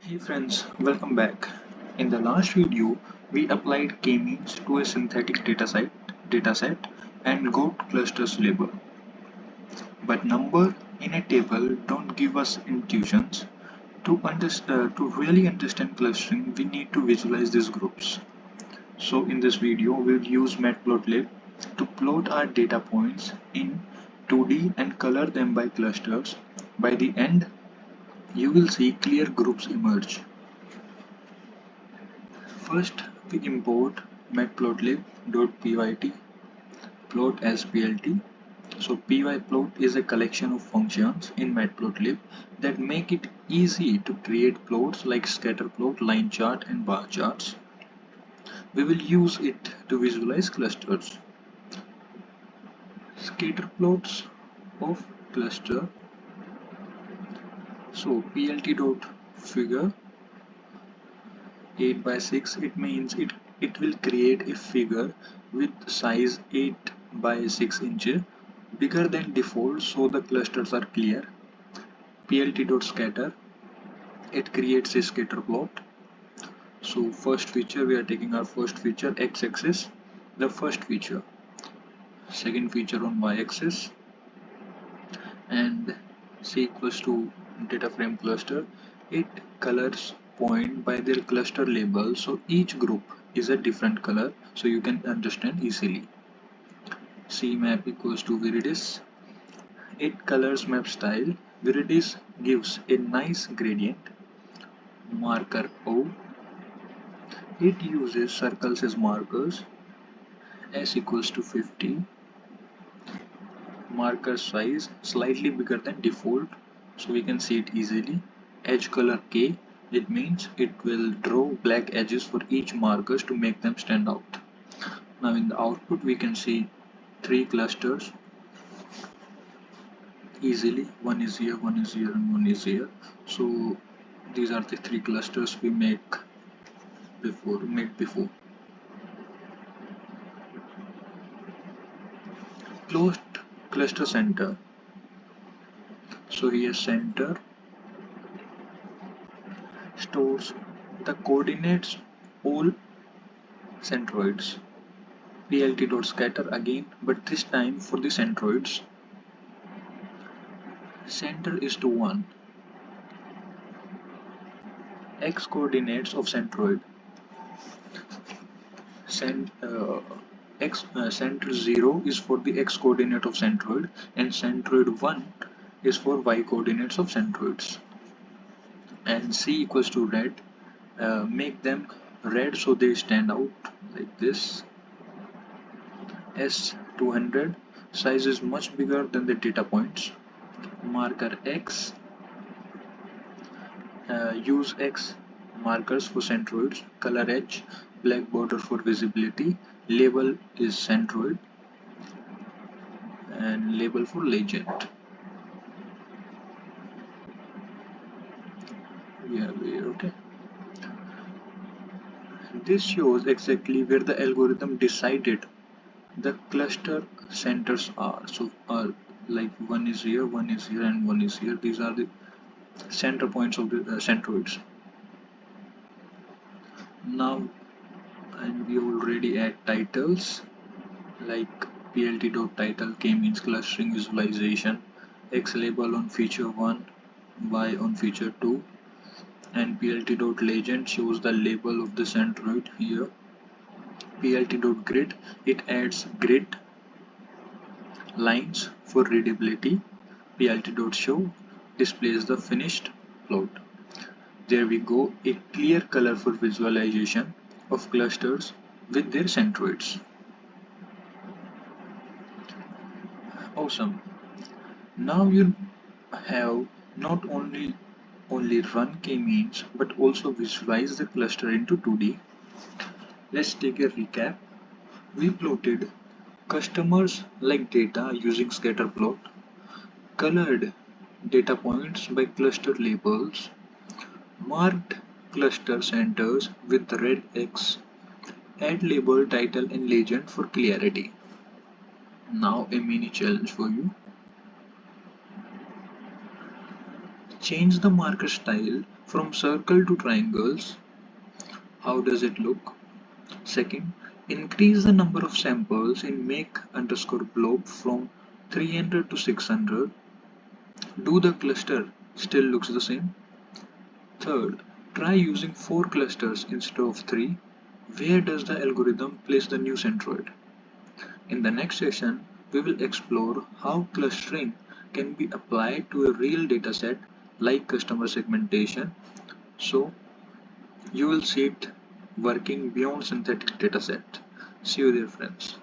Hey friends, welcome back. In the last video, we applied k-means to a synthetic dataset and got clusters label. But number in a table don't give us intuitions. To really understand clustering, we need to visualize these groups. So in this video, we'll use Matplotlib to plot our data points in 2D and color them by clusters. By the end, you will see clear groups emerge. First, we import matplotlib.pyt plot as plt. So pyplot is a collection of functions in matplotlib that make it easy to create plots like scatter plot, line chart, and bar charts. We will use it to visualize clusters. Scatter plots of cluster. So plt.figure 8 by 6, it means it will create a figure with size 8 by 6 inches, bigger than default, so the clusters are clear. plt.scatter, it creates a scatter plot. So first feature, we are taking our first feature x-axis, the first feature, second feature on y-axis, and c equals to data frame cluster. It colors point by their cluster label, so each group is a different color, so you can understand easily. C map equals to viridis. It colors map style. Viridis gives a nice gradient. Marker O. It uses circles as markers. S equals to 50. Marker size slightly bigger than default, so we can see it easily. Edge color K. It means it will draw black edges for each markers to make them stand out. Now in the output we can see 3 clusters easily. One is here, one is here, and one is here. So these are the 3 clusters we made before. Closed cluster center. So here center stores the coordinates all centroids. plt.scatter again, but this time for the centroids. Center is to 1. X coordinates of centroid. Center 0 is for the x coordinate of centroid, and centroid 1 is for y coordinates of centroids. And C equals to red. Make them red so they stand out like this. S200 size is much bigger than the data points. Marker X. Use X markers for centroids. Color edge, black border for visibility. Label is centroid and label for legend. Okay. This shows exactly where the algorithm decided the cluster centers are. So like one is here, and one is here. These are the center points of the centroids. Now, and we already add titles like plt.title, k means clustering visualization, x label on feature 1, y on feature 2, and plt.legend shows the label of the centroid here. plt.grid, it adds grid lines for readability. plt.show displays the finished plot. There we go, a clear color for visualization of clusters with their centroids. Awesome. Now you have not only run k-means but also visualize the cluster into 2D. Let's take a recap. We plotted customers like data using scatter plot, colored data points by cluster labels, marked cluster centers with red X, add label, title, and legend for clarity. Now a mini challenge for you. Change the marker style From circle to triangles, how does it look? Second, increase the number of samples in make_blob from 300 to 600. Do the cluster still looks the same? Third, try using 4 clusters instead of 3. Where does the algorithm place the new centroid? In the next session, we will explore how clustering can be applied to a real dataset like customer segmentation. So you will see it working beyond synthetic dataset. See you there, friends.